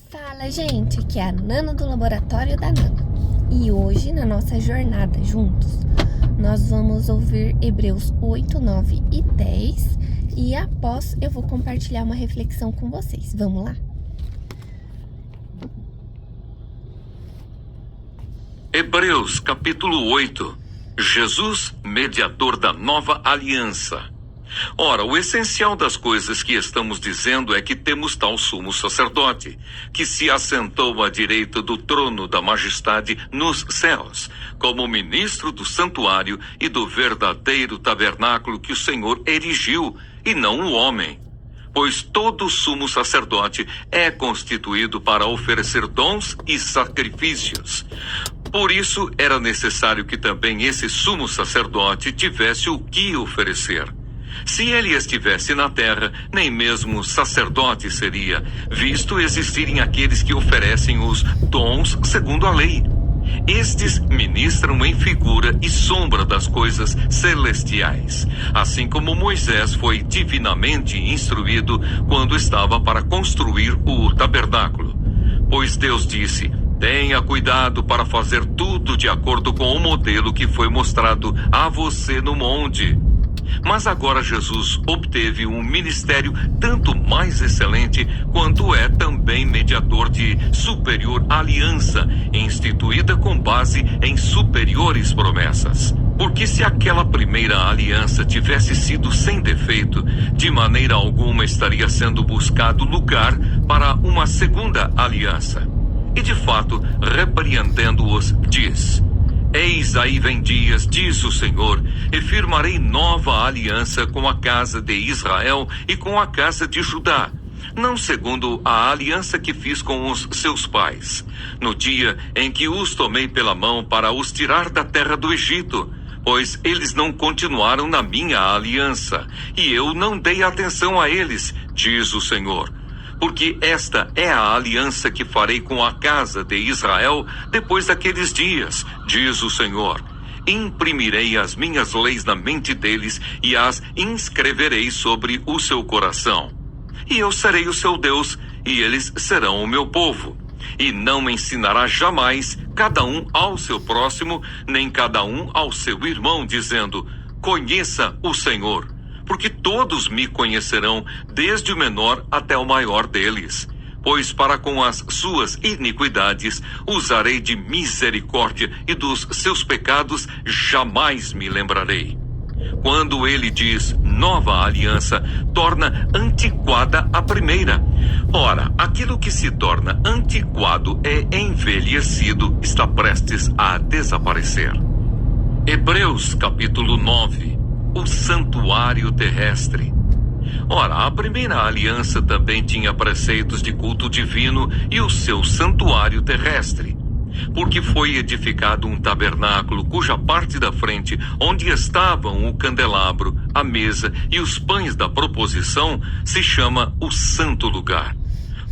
Fala, gente, que é a Nana do Laboratório da Nana. E hoje, na nossa jornada juntos, nós vamos ouvir Hebreus 8, 9 e 10. E após, eu vou compartilhar uma reflexão com vocês. Vamos lá? Hebreus capítulo 8. Jesus, mediador da nova aliança. Ora, o essencial das coisas que estamos dizendo é que temos tal sumo sacerdote, que se assentou à direita do trono da majestade nos céus, como ministro do santuário e do verdadeiro tabernáculo que o Senhor erigiu, e não o homem. Pois todo sumo sacerdote é constituído para oferecer dons e sacrifícios. Por isso, era necessário que também esse sumo sacerdote tivesse o que oferecer. Se ele estivesse na terra, nem mesmo sacerdote seria, visto existirem aqueles que oferecem os dons segundo a lei. Estes ministram em figura e sombra das coisas celestiais, assim como Moisés foi divinamente instruído quando estava para construir o tabernáculo. Pois Deus disse: tenha cuidado para fazer tudo de acordo com o modelo que foi mostrado a você no monte. Mas agora Jesus obteve um ministério tanto mais excelente quanto é também mediador de superior aliança, instituída com base em superiores promessas. Porque se aquela primeira aliança tivesse sido sem defeito, de maneira alguma estaria sendo buscado lugar para uma segunda aliança. E de fato, repreendendo-os, diz: eis aí vem dias, diz o Senhor, e firmarei nova aliança com a casa de Israel e com a casa de Judá, não segundo a aliança que fiz com os seus pais, no dia em que os tomei pela mão para os tirar da terra do Egito, pois eles não continuaram na minha aliança, e eu não dei atenção a eles, diz o Senhor. Porque esta é a aliança que farei com a casa de Israel depois daqueles dias, diz o Senhor. Imprimirei as minhas leis na mente deles e as inscreverei sobre o seu coração. E eu serei o seu Deus, e eles serão o meu povo. E não ensinará jamais cada um ao seu próximo, nem cada um ao seu irmão, dizendo: conheça o Senhor. Porque todos me conhecerão, desde o menor até o maior deles. Pois para com as suas iniquidades usarei de misericórdia, e dos seus pecados jamais me lembrarei. Quando ele diz nova aliança, torna antiquada a primeira. Ora, aquilo que se torna antiquado é envelhecido, está prestes a desaparecer. Hebreus capítulo 9. O santuário terrestre. Ora, a primeira aliança também tinha preceitos de culto divino e o seu santuário terrestre. Porque foi edificado um tabernáculo cuja parte da frente, onde estavam o candelabro, a mesa e os pães da proposição, se chama o santo lugar.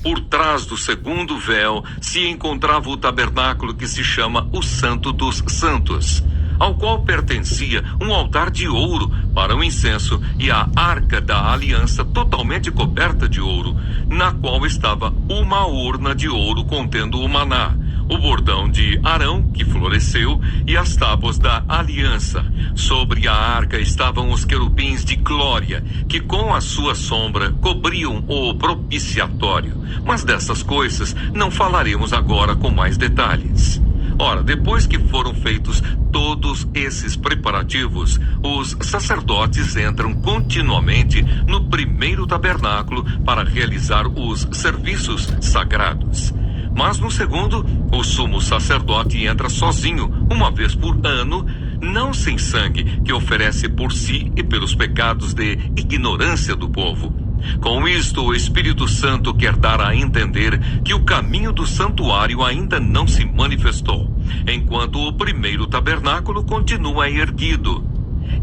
Por trás do segundo véu se encontrava o tabernáculo que se chama o Santo dos Santos, ao qual pertencia um altar de ouro para o incenso e a arca da aliança totalmente coberta de ouro, na qual estava uma urna de ouro contendo o maná, o bordão de Arão que floresceu e as tábuas da aliança. Sobre a arca estavam os querubins de glória, que com a sua sombra cobriam o propiciatório. Mas dessas coisas não falaremos agora com mais detalhes. Ora, depois que foram feitos todos esses preparativos, os sacerdotes entram continuamente no primeiro tabernáculo para realizar os serviços sagrados. Mas no segundo, o sumo sacerdote entra sozinho, uma vez por ano, não sem sangue, que oferece por si e pelos pecados de ignorância do povo. Com isto, o Espírito Santo quer dar a entender que o caminho do santuário ainda não se manifestou, enquanto o primeiro tabernáculo continua erguido.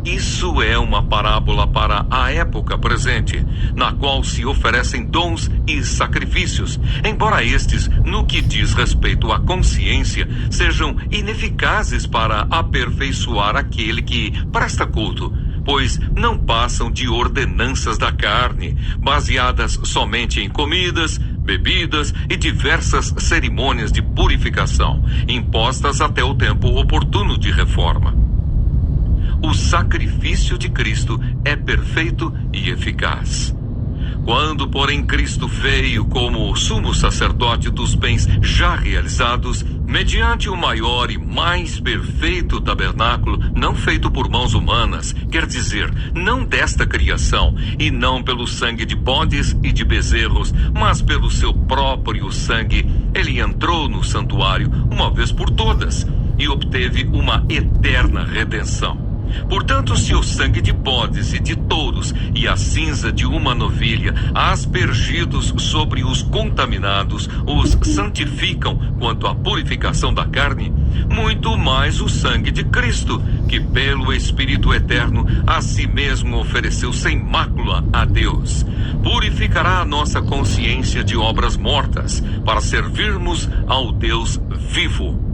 Isso é uma parábola para a época presente, na qual se oferecem dons e sacrifícios, embora estes, no que diz respeito à consciência, sejam ineficazes para aperfeiçoar aquele que presta culto, pois não passam de ordenanças da carne, baseadas somente em comidas, bebidas e diversas cerimônias de purificação, impostas até o tempo oportuno de reforma. O sacrifício de Cristo é perfeito e eficaz. Quando, porém, Cristo veio como sumo sacerdote dos bens já realizados, mediante o maior e mais perfeito tabernáculo, não feito por mãos humanas, quer dizer, não desta criação, e não pelo sangue de bodes e de bezerros, mas pelo seu próprio sangue, ele entrou no santuário uma vez por todas e obteve uma eterna redenção. Portanto, se o sangue de bodes e de touros e a cinza de uma novilha, aspergidos sobre os contaminados, os santificam quanto à purificação da carne, muito mais o sangue de Cristo, que pelo Espírito Eterno a si mesmo ofereceu sem mácula a Deus, purificará a nossa consciência de obras mortas, para servirmos ao Deus vivo.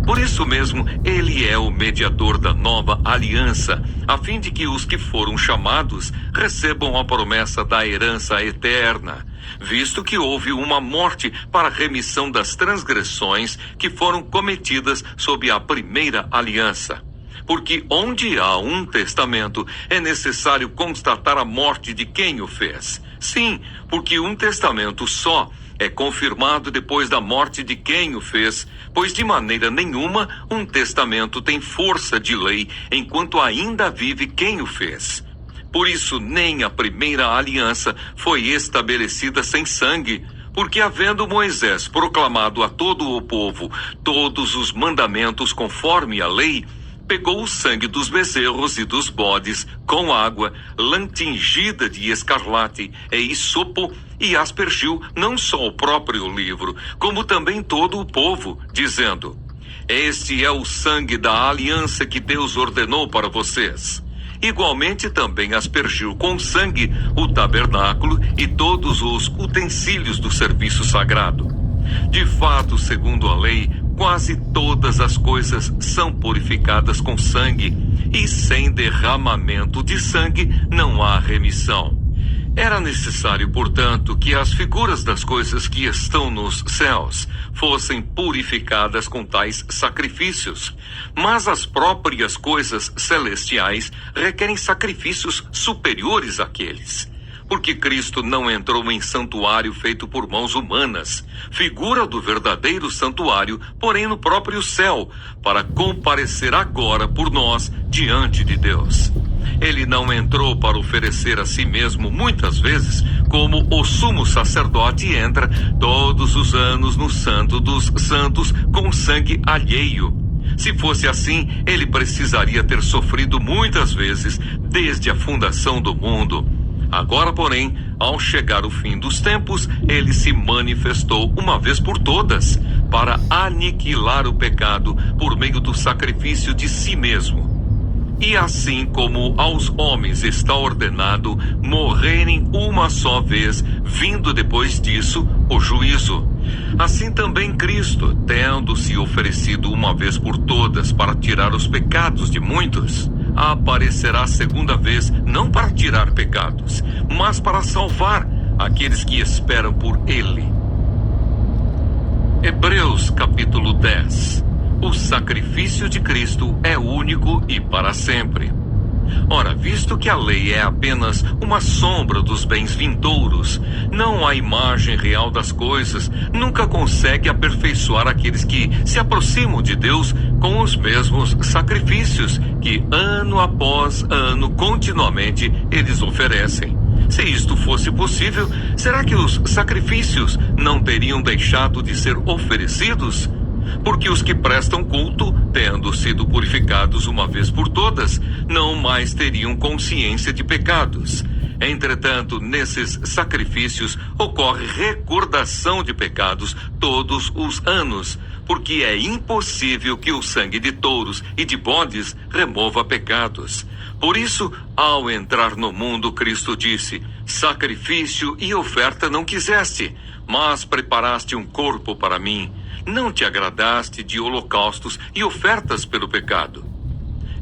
Por isso mesmo, ele é o mediador da nova aliança, a fim de que os que foram chamados recebam a promessa da herança eterna, visto que houve uma morte para a remissão das transgressões que foram cometidas sob a primeira aliança. Porque onde há um testamento, é necessário constatar a morte de quem o fez. Sim, porque um testamento só é confirmado depois da morte de quem o fez, pois de maneira nenhuma um testamento tem força de lei enquanto ainda vive quem o fez. Por isso nem a primeira aliança foi estabelecida sem sangue, porque havendo Moisés proclamado a todo o povo todos os mandamentos conforme a lei, pegou o sangue dos bezerros e dos bodes com água, lã tingida de escarlate e isopo, e aspergiu não só o próprio livro, como também todo o povo, dizendo: este é o sangue da aliança que Deus ordenou para vocês. Igualmente também aspergiu com sangue o tabernáculo e todos os utensílios do serviço sagrado. De fato, segundo a lei, quase todas as coisas são purificadas com sangue, e sem derramamento de sangue não há remissão. Era necessário, portanto, que as figuras das coisas que estão nos céus fossem purificadas com tais sacrifícios, mas as próprias coisas celestiais requerem sacrifícios superiores àqueles. Porque Cristo não entrou em santuário feito por mãos humanas, figura do verdadeiro santuário, porém no próprio céu, para comparecer agora por nós diante de Deus. Ele não entrou para oferecer a si mesmo muitas vezes, como o sumo sacerdote entra todos os anos no Santo dos Santos com sangue alheio. Se fosse assim, ele precisaria ter sofrido muitas vezes desde a fundação do mundo. Agora, porém, ao chegar o fim dos tempos, ele se manifestou uma vez por todas, para aniquilar o pecado por meio do sacrifício de si mesmo. E assim como aos homens está ordenado morrerem uma só vez, vindo depois disso o juízo, assim também Cristo, tendo se oferecido uma vez por todas para tirar os pecados de muitos, aparecerá segunda vez, não para tirar pecados, mas para salvar aqueles que esperam por ele. Hebreus capítulo 10. O sacrifício de Cristo é único e para sempre. Ora, visto que a lei é apenas uma sombra dos bens vindouros, não a imagem real das coisas, nunca consegue aperfeiçoar aqueles que se aproximam de Deus com os mesmos sacrifícios que ano após ano continuamente eles oferecem. Se isto fosse possível, será que os sacrifícios não teriam deixado de ser oferecidos? Porque os que prestam culto, tendo sido purificados uma vez por todas, não mais teriam consciência de pecados. Entretanto, nesses sacrifícios ocorre recordação de pecados todos os anos, porque é impossível que o sangue de touros e de bodes remova pecados. Por isso, ao entrar no mundo, Cristo disse: sacrifício e oferta não quiseste, mas preparaste um corpo para mim. Não te agradaste de holocaustos e ofertas pelo pecado.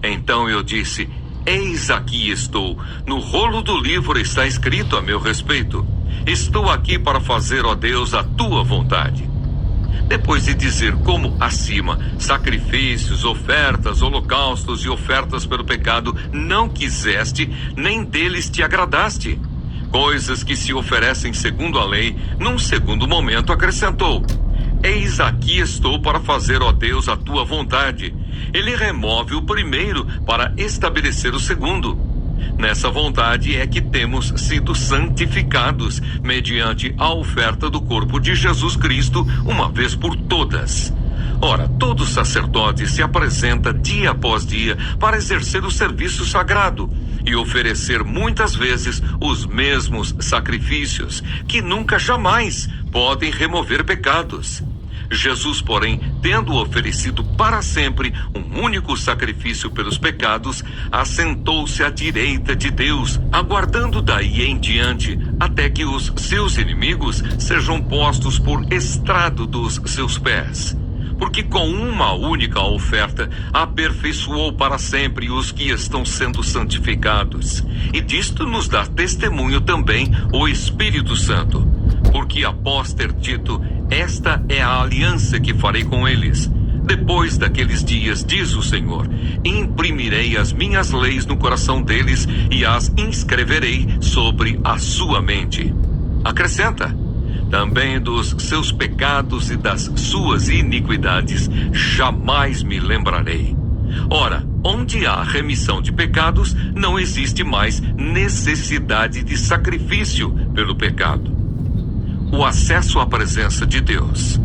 Então eu disse: Eis aqui estou. No rolo do livro está escrito a meu respeito. Estou aqui para fazer, ó Deus, a tua vontade. Depois de dizer como acima, sacrifícios, ofertas, holocaustos e ofertas pelo pecado não quiseste, nem deles te agradaste. Coisas que se oferecem segundo a lei, num segundo momento acrescentou: eis aqui estou para fazer, ó Deus, a tua vontade. Ele remove o primeiro para estabelecer o segundo. Nessa vontade é que temos sido santificados, mediante a oferta do corpo de Jesus Cristo, uma vez por todas. Ora, todo sacerdote se apresenta dia após dia para exercer o serviço sagrado e oferecer muitas vezes os mesmos sacrifícios, que nunca jamais podem remover pecados. Jesus, porém, tendo oferecido para sempre um único sacrifício pelos pecados, assentou-se à direita de Deus, aguardando daí em diante até que os seus inimigos sejam postos por estrado dos seus pés. Porque com uma única oferta aperfeiçoou para sempre os que estão sendo santificados. E disto nos dá testemunho também o Espírito Santo. Porque após ter dito: esta é a aliança que farei com eles. Depois daqueles dias, diz o Senhor, imprimirei as minhas leis no coração deles e as inscreverei sobre a sua mente. Acrescenta: também dos seus pecados e das suas iniquidades jamais me lembrarei. Ora, onde há remissão de pecados, não existe mais necessidade de sacrifício pelo pecado. O acesso à presença de Deus.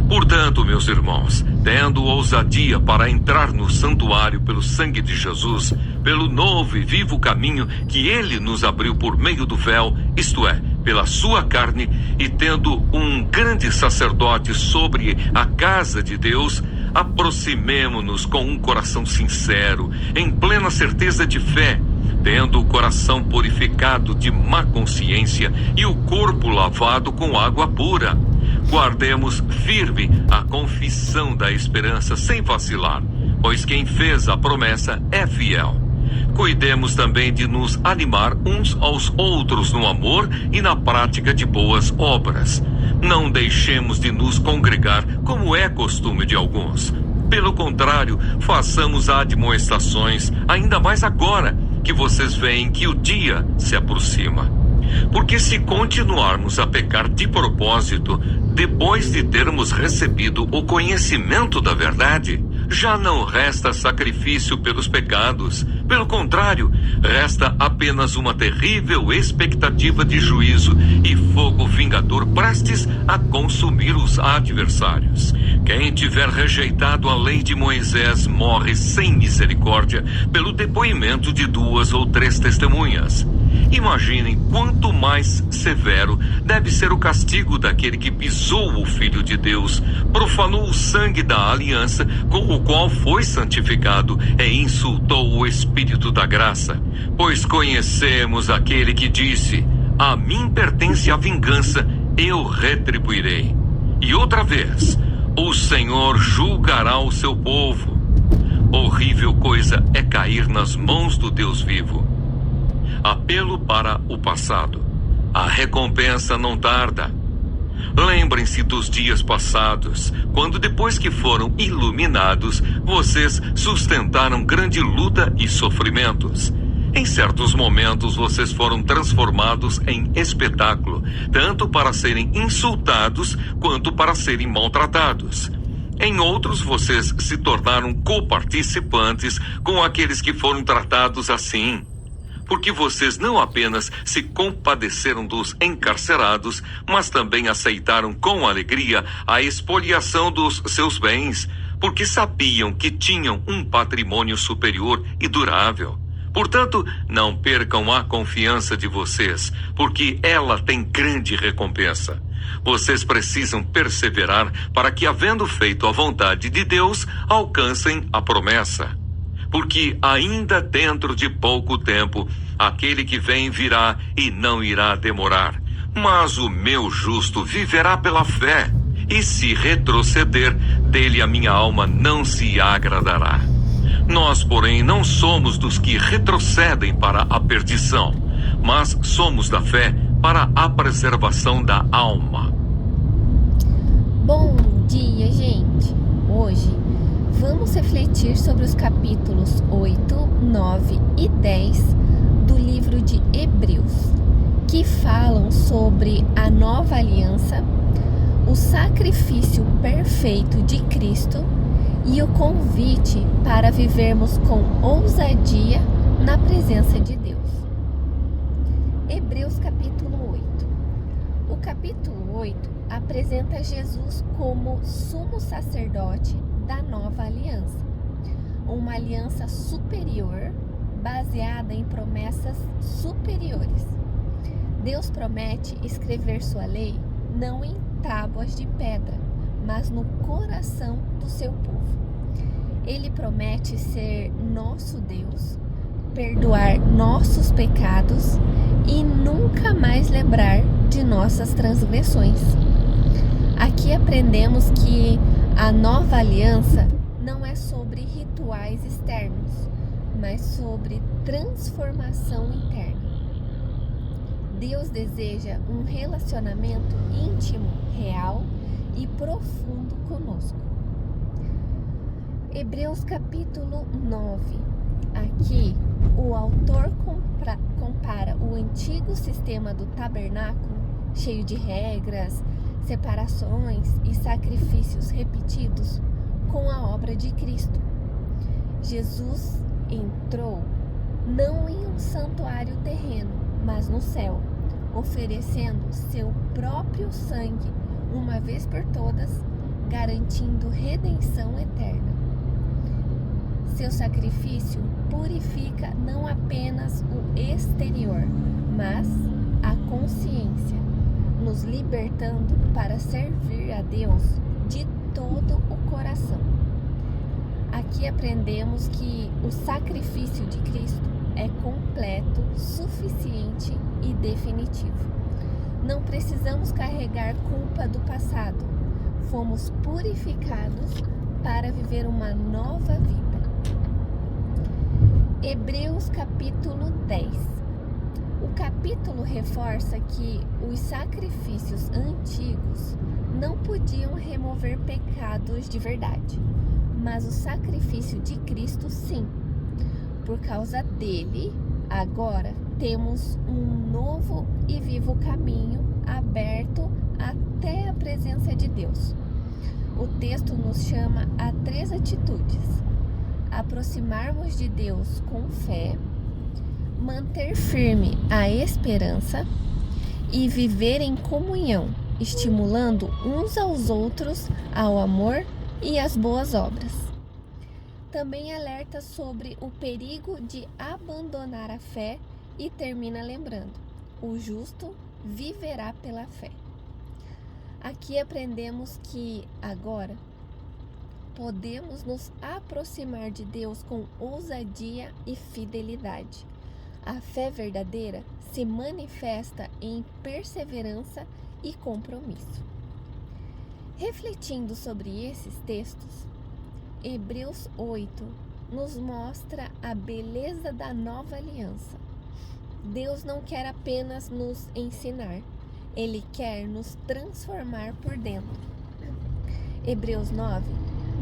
Portanto, meus irmãos, tendo ousadia para entrar no santuário pelo sangue de Jesus, pelo novo e vivo caminho que ele nos abriu por meio do véu, isto é, pela sua carne, e tendo um grande sacerdote sobre a casa de Deus, aproximemo-nos com um coração sincero, em plena certeza de fé, tendo o coração purificado de má consciência e o corpo lavado com água pura. Guardemos firme a confissão da esperança sem vacilar, pois quem fez a promessa é fiel. Cuidemos também de nos animar uns aos outros no amor e na prática de boas obras. Não deixemos de nos congregar, como é costume de alguns. Pelo contrário, façamos admoestações, ainda mais agora que vocês veem que o dia se aproxima. Porque se continuarmos a pecar de propósito, depois de termos recebido o conhecimento da verdade, já não resta sacrifício pelos pecados. Pelo contrário, resta apenas uma terrível expectativa de juízo e fogo vingador prestes a consumir os adversários. Quem tiver rejeitado a lei de Moisés morre sem misericórdia pelo depoimento de 2 ou 3 testemunhas. Imaginem quanto mais severo deve ser o castigo daquele que pisou o Filho de Deus, profanou o sangue da aliança com o qual foi santificado e insultou o Espírito da graça. Pois conhecemos aquele que disse: a mim pertence a vingança, eu retribuirei. E outra vez, o Senhor julgará o seu povo. Horrível coisa é cair nas mãos do Deus vivo. Apelo para o passado. A recompensa não tarda. Lembrem-se dos dias passados, quando depois que foram iluminados, vocês sustentaram grande luta e sofrimentos. Em certos momentos vocês foram transformados em espetáculo, tanto para serem insultados quanto para serem maltratados. Em outros, vocês se tornaram coparticipantes com aqueles que foram tratados assim. Porque vocês não apenas se compadeceram dos encarcerados, mas também aceitaram com alegria a expoliação dos seus bens, porque sabiam que tinham um patrimônio superior e durável. Portanto, não percam a confiança de vocês, porque ela tem grande recompensa. Vocês precisam perseverar para que, havendo feito a vontade de Deus, alcancem a promessa. Porque ainda dentro de pouco tempo, aquele que vem virá e não irá demorar. Mas o meu justo viverá pela fé, e se retroceder, dele a minha alma não se agradará. Nós, porém, não somos dos que retrocedem para a perdição, mas somos da fé para a preservação da alma. Bom dia, gente! Hoje vamos refletir sobre os capítulos 8, 9 e 10 do livro de Hebreus, que falam sobre a nova aliança, o sacrifício perfeito de Cristo e o convite para vivermos com ousadia na presença de Deus. Hebreus capítulo 8. O capítulo 8 apresenta Jesus como sumo sacerdote da nova aliança, uma aliança superior baseada em promessas superiores. Deus promete escrever sua lei não em tábuas de pedra, mas no coração do seu povo. Ele promete ser nosso Deus, perdoar nossos pecados e nunca mais lembrar de nossas transgressões. Aqui aprendemos que a nova aliança não é sobre rituais externos, mas sobre transformação interna. Deus deseja um relacionamento íntimo, real e profundo conosco. Hebreus capítulo 9. Aqui, o autor compara o antigo sistema do tabernáculo, cheio de regras, separações e sacrifícios repetidos, com a obra de Cristo. Jesus entrou não em um santuário terreno, mas no céu, oferecendo seu próprio sangue uma vez por todas, garantindo redenção eterna. Seu sacrifício purifica não apenas o exterior, mas a consciência, nos libertando para servir a Deus de todo o coração. Aqui aprendemos que o sacrifício de Cristo é completo, suficiente e definitivo. Não precisamos carregar culpa do passado. Fomos purificados para viver uma nova vida. Hebreus capítulo 10. O capítulo reforça que os sacrifícios antigos não podiam remover pecados de verdade, mas o sacrifício de Cristo sim. Por causa dele, agora temos um novo e vivo caminho aberto até a presença de Deus. O texto nos chama a 3 atitudes: aproximarmos de Deus com fé, manter firme a esperança e viver em comunhão, estimulando uns aos outros ao amor e às boas obras. Também alerta sobre o perigo de abandonar a fé e termina lembrando: o justo viverá pela fé. Aqui aprendemos que agora podemos nos aproximar de Deus com ousadia e fidelidade. A fé verdadeira se manifesta em perseverança e compromisso. Refletindo sobre esses textos, Hebreus 8 nos mostra a beleza da nova aliança. Deus não quer apenas nos ensinar, Ele quer nos transformar por dentro. Hebreus 9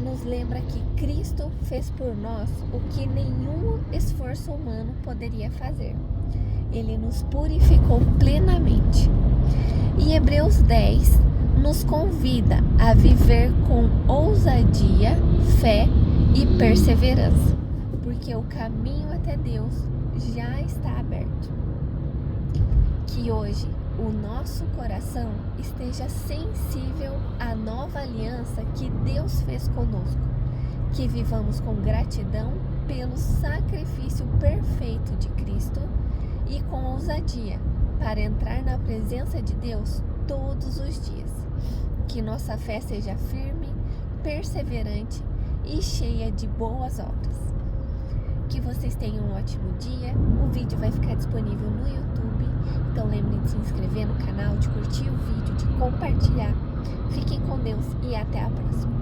nos lembra que Cristo fez por nós o que nenhum esforço humano poderia fazer. Ele nos purificou plenamente. E Hebreus 10 nos convida a viver com ousadia, fé e perseverança, porque o caminho até Deus já está aberto. Que hoje o nosso coração esteja sensível à nova aliança que Deus fez conosco, que vivamos com gratidão pelo sacrifício perfeito de Cristo e com ousadia para entrar na presença de Deus todos os dias. Que nossa fé seja firme, perseverante e cheia de boas obras. Que vocês tenham um ótimo dia. O vídeo vai ficar disponível no YouTube, então lembrem de se inscrever no canal, de curtir o vídeo, de compartilhar. Fiquem com Deus e até a próxima.